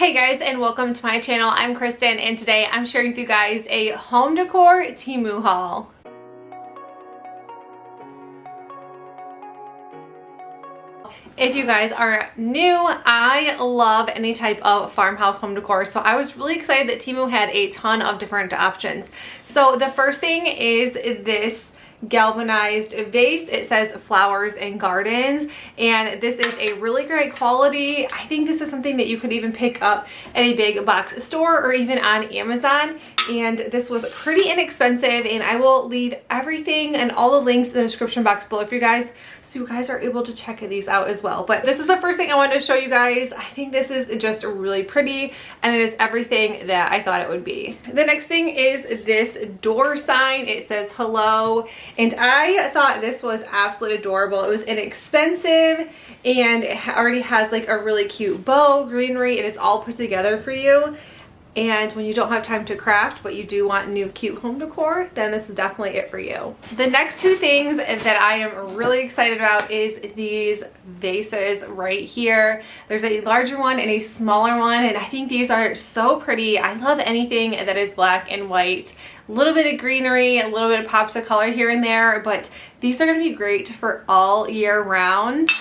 Hey guys, and welcome to my channel. I'm Kristen, and today I'm sharing with you guys a home decor Temu haul. If you guys are new, I love any type of farmhouse home decor, so I was really excited that Temu had a ton of different options. So the first thing is this galvanized vase. It says flowers and gardens, and this is a really great quality. I think this is something that you could even pick up at a big box store or even on Amazon, and this was pretty inexpensive, and I will leave everything and all the links in the description box below for you guys, so you guys are able to check these out as well. But this is the first thing I wanted to show you guys. I think this is just really pretty, and it is everything that I thought it would be. The next thing is this door sign. It says hello, and I thought this was absolutely adorable. It was inexpensive, and it already has like a really cute bow, greenery. It is all put together for you. And when you don't have time to craft, but you do want new cute home decor, then this is definitely it for you. The next two things that I am really excited about is these vases right here. There's a larger one and a smaller one, and I think these are so pretty. I love anything that is black and white. A little bit of greenery, a little bit of pops of color here and there, but these are going to be great for all year round.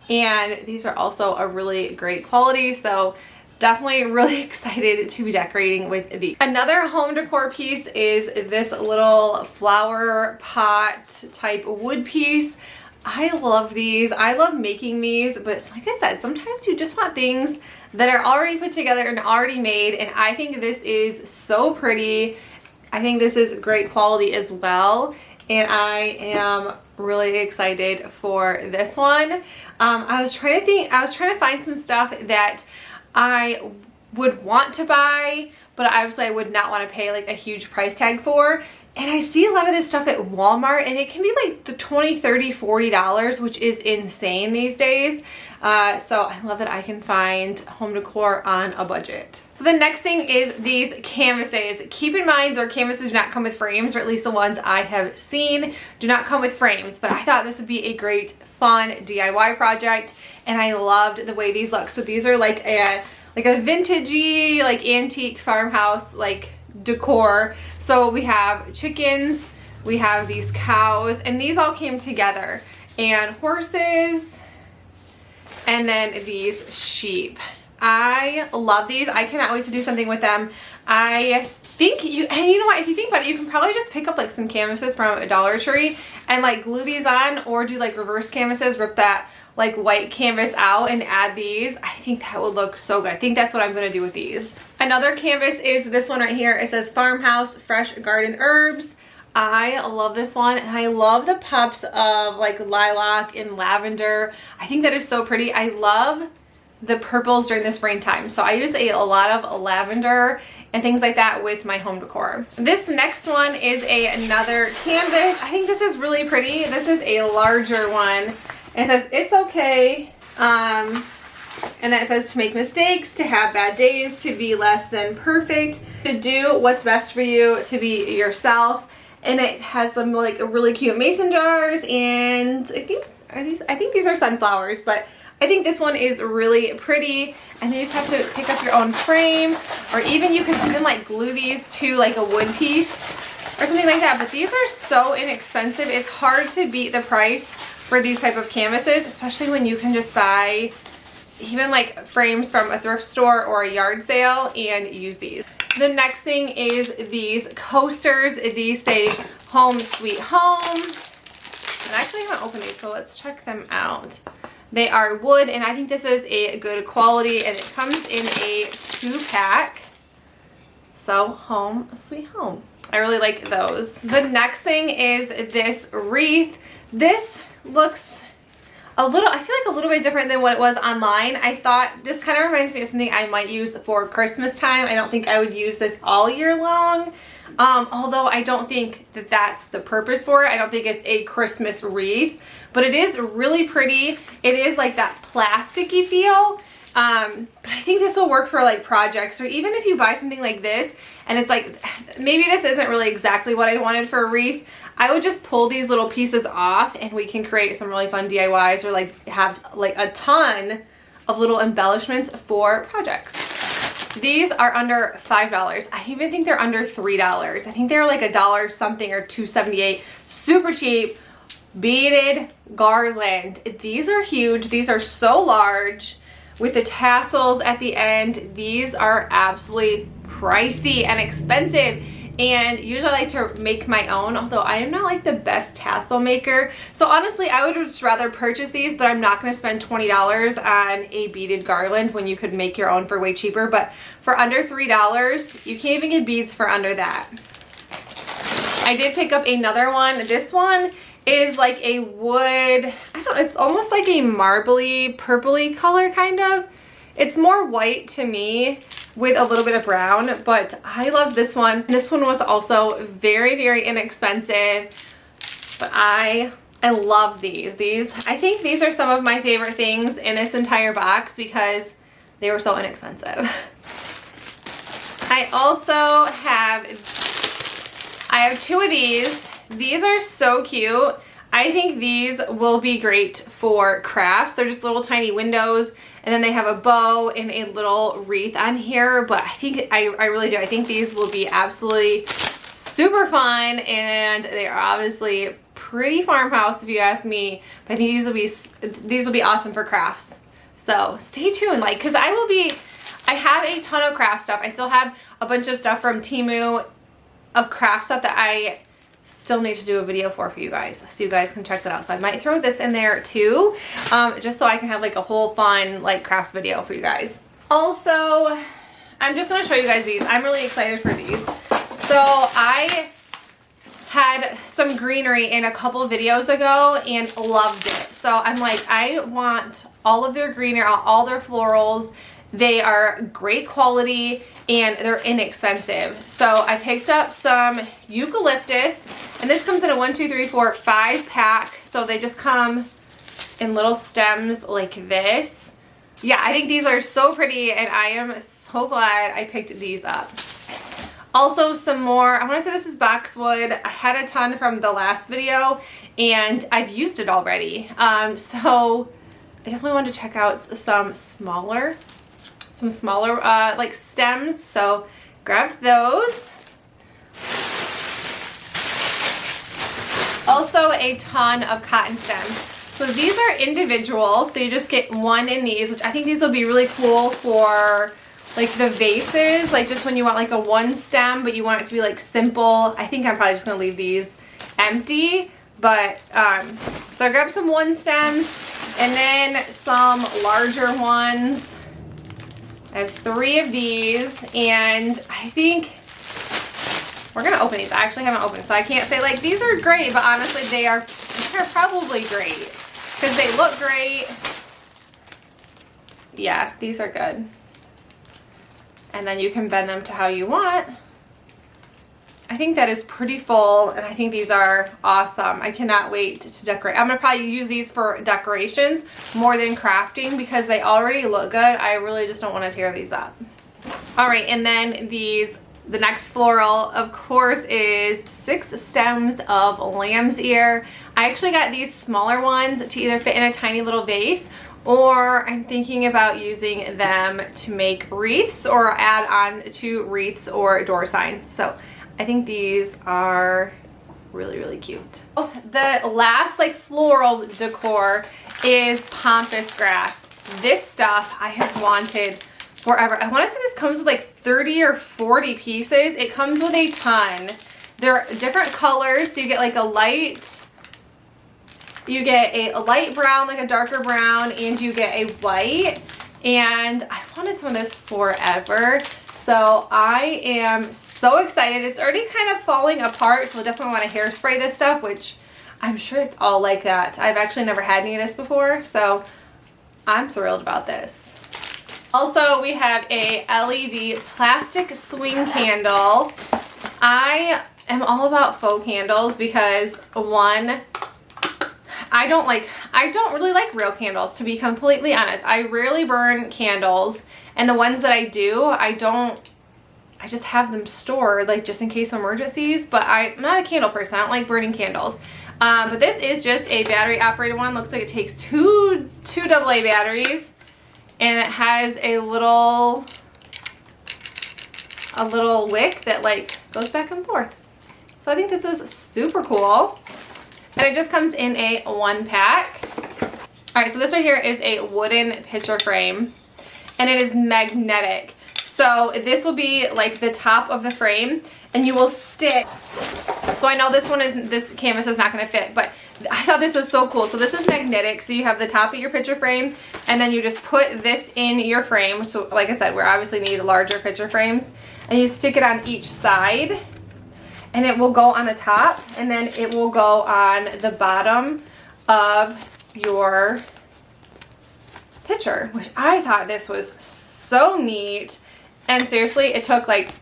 And these are also a really great quality, so definitely really excited to be decorating with these. Another home decor piece is this little flower pot type wood piece. I love these. I love making these, but like I said, sometimes you just want things that are already put together and already made, and I think this is so pretty. I think this is great quality as well, and I am really excited for this one. I was trying to find some stuff that I would want to buy, but obviously I would not want to pay like a huge price tag for. And I see a lot of this stuff at Walmart, and it can be like the $20, $30, $40, which is insane these days. So I love that I can find home decor on a budget. So the next thing is these canvases. Keep in mind their canvases do not come with frames, or at least the ones I have seen do not come with frames, but I thought this would be a great fun DIY project, and I loved the way these look. So these are like a vintagey, like antique farmhouse like decor. So we have chickens, we have these cows, and these all came together, and horses, and then these sheep. I love these. I cannot wait to do something with them. I think you know what, if you think about it, you can probably just pick up like some canvases from a Dollar Tree and like glue these on, or do like reverse canvases, rip that like white canvas out and add these. I think that would look so good. I think that's what I'm gonna do with these. Another canvas is this one right here. It says Farmhouse Fresh Garden Herbs. I love this one, and I love the pops of like lilac and lavender. I think that is so pretty. I love the purples during the springtime, so I use a lot of lavender and things like that with my home decor. This next one is another canvas. I think this is really pretty. This is a larger one. It says it's okay, and that says to make mistakes, to have bad days, to be less than perfect, to do what's best for you, to be yourself. And it has some like really cute mason jars, and I think these are sunflowers, but I think this one is really pretty. And you just have to pick up your own frame, or even you can even like glue these to like a wood piece or something like that. But these are so inexpensive. It's hard to beat the price for these type of canvases, especially when you can just buy even like frames from a thrift store or a yard sale and use these. The next thing is these coasters. These say Home Sweet Home. And I actually haven't opened these, so let's check them out. They are wood, and I think this is a good quality, and it comes in a 2-pack. So Home Sweet Home. I really like those. The next thing is this wreath. This looks I feel like a little bit different than what it was online. I thought this kind of reminds me of something I might use for Christmas time. I don't think I would use this all year long. Although I don't think that that's the purpose for it. I don't think it's a Christmas wreath, but it is really pretty. It is like that plasticky feel. But I think this will work for like projects, or even if you buy something like this and it's like, maybe this isn't really exactly what I wanted for a wreath, I would just pull these little pieces off and we can create some really fun DIYs, or like have like a ton of little embellishments for projects. These are under $5. I even think they're under $3. I think they're like $1 something or $2.78. Super cheap. Beaded garland. These are huge. These are so large with the tassels at the end. These are absolutely pricey and expensive. And usually I like to make my own, although I am not like the best tassel maker. So honestly, I would just rather purchase these, but I'm not going to spend $20 on a beaded garland when you could make your own for way cheaper. But for under $3, you can't even get beads for under that. I did pick up another one. This one is like a wood, it's almost like a marbly, purpley color kind of. It's more white to me with a little bit of brown, but I love this one. This one was also very, very inexpensive, but I love these. I think these are some of my favorite things in this entire box because they were so inexpensive. I also have two of these. These are so cute. I think these will be great for crafts. They're just little tiny windows, and then they have a bow and a little wreath on here, but I really do. I think these will be absolutely super fun, and they are obviously pretty farmhouse if you ask me, but I think these will be awesome for crafts. So stay tuned, like, because I have a ton of craft stuff. I still have a bunch of stuff from Temu of craft stuff that I still need to do a video for you guys, so you guys can check that out. So I might throw this in there too, just so I can have like a whole fun like craft video for you guys. Also, I'm just going to show you guys these. I'm really excited for these. So I had some greenery in a couple videos ago and loved it. So I'm like, I want all of their greenery, all their florals. They are great quality and they're inexpensive. So I picked up some eucalyptus, and this comes in a 1, 2, 3, 4, 5 pack. So they just come in little stems like this. Yeah, I think these are so pretty, and I am so glad I picked these up. Also some more, I want to say this is boxwood. I had a ton from the last video and I've used it already. So I definitely wanted to check out some smaller like stems, so grabbed those. Also a ton of cotton stems. So these are individual, so you just get one in these, which I think these will be really cool for like the vases, like just when you want like a one stem but you want it to be like simple. I think I'm probably just gonna leave these empty, but so I grabbed some one stems and then some larger ones. I have 3 of these, and I think we're gonna open these. I actually haven't opened, so I can't say like these are great, but honestly they're probably great because they look great. Yeah, these are good. And then you can bend them to how you want. I think that is pretty full, and I think these are awesome. I cannot wait to decorate. I'm gonna probably use these for decorations more than crafting because they already look good. I really just don't want to tear these up. All right, and then the next floral, of course, is 6 stems of lamb's ear. I actually got these smaller ones to either fit in a tiny little vase, or I'm thinking about using them to make wreaths or add on to wreaths or door signs. So I think these are really, really cute. The last like floral decor is Pampas grass. This stuff I have wanted forever. I want to say this comes with like 30 or 40 pieces. It comes with a ton. They're different colors, so you get like a light, you get a light brown, like a darker brown, and you get a white. And I wanted some of this forever. So I am so excited. It's already kind of falling apart, so we'll definitely want to hairspray this stuff, which I'm sure it's all like that. I've actually never had any of this before, so I'm thrilled about this. Also, we have a LED plastic swing candle. I am all about faux candles because one, I don't really like real candles, to be completely honest. I rarely burn candles, and the ones that I do, I just have them stored like just in case of emergencies, but I'm not a candle person. I don't like burning candles. But this is just a battery operated one. Looks like it takes two AA batteries, and it has a little a little wick that like goes back and forth. So I think this is super cool. And it just comes in a 1-pack. All right, so this right here is a wooden picture frame and it is magnetic. So this will be like the top of the frame and you will stick. So I know this canvas is not gonna fit, but I thought this was so cool. So this is magnetic. So you have the top of your picture frame and then you just put this in your frame. So like I said, we obviously need larger picture frames and you stick it on each side and it will go on the top and then it will go on the bottom of your picture, which I thought this was so neat. And seriously, it took like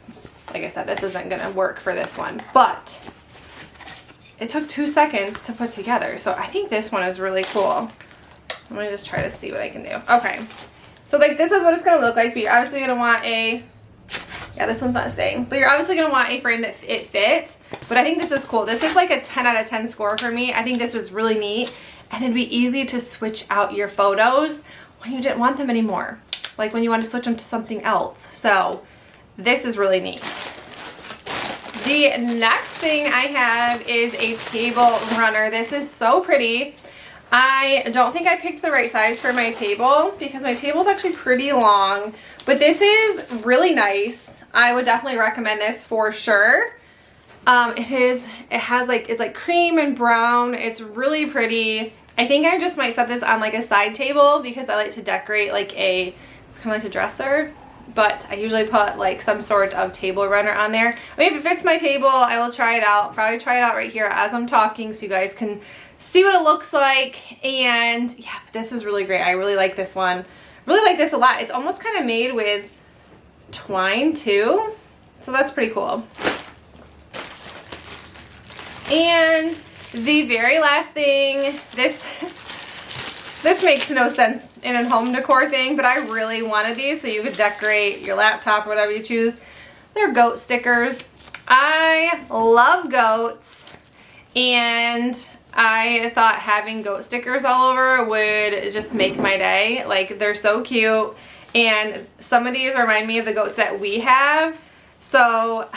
I said, this isn't gonna work for this one, but it took 2 seconds to put together. So I think this one is really cool. I'm gonna just try to see what I can do. Okay, so like this is what it's gonna look like, but you're obviously gonna want a, yeah, this one's not staying, but you're obviously gonna want a frame that it fits. But I think this is cool. This is like a 10 out of 10 score for me. I think this is really neat and it'd be easy to switch out your photos when you didn't want them anymore. Like when you want to switch them to something else. So this is really neat. The next thing I have is a table runner. This is so pretty. I don't think I picked the right size for my table because my table is actually pretty long, but this is really nice. I would definitely recommend this for sure. It's like cream and brown. It's really pretty. I think I just might set this on like a side table because I like to decorate like it's kind of like a dresser, but I usually put like some sort of table runner on there. I mean, if it fits my table, I will try it out. Probably try it out right here as I'm talking so you guys can see what it looks like. And yeah, this is really great. I really like this one. Really like this a lot. It's almost kind of made with twine too, so that's pretty cool. And the very last thing, this makes no sense in a home decor thing, but I really wanted these so you could decorate your laptop or whatever you choose. They're goat stickers. I love goats and I thought having goat stickers all over would just make my day. Like, they're so cute and some of these remind me of the goats that we have. So,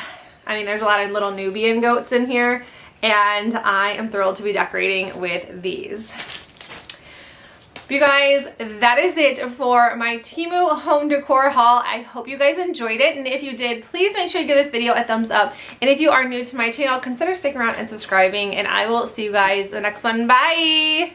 I mean, there's a lot of little Nubian goats in here and I am thrilled to be decorating with these. You guys, that is it for my Temu home decor haul. I hope you guys enjoyed it, and if you did, please make sure you give this video a thumbs up. And if you are new to my channel, consider sticking around and subscribing, and I will see you guys in the next one. Bye!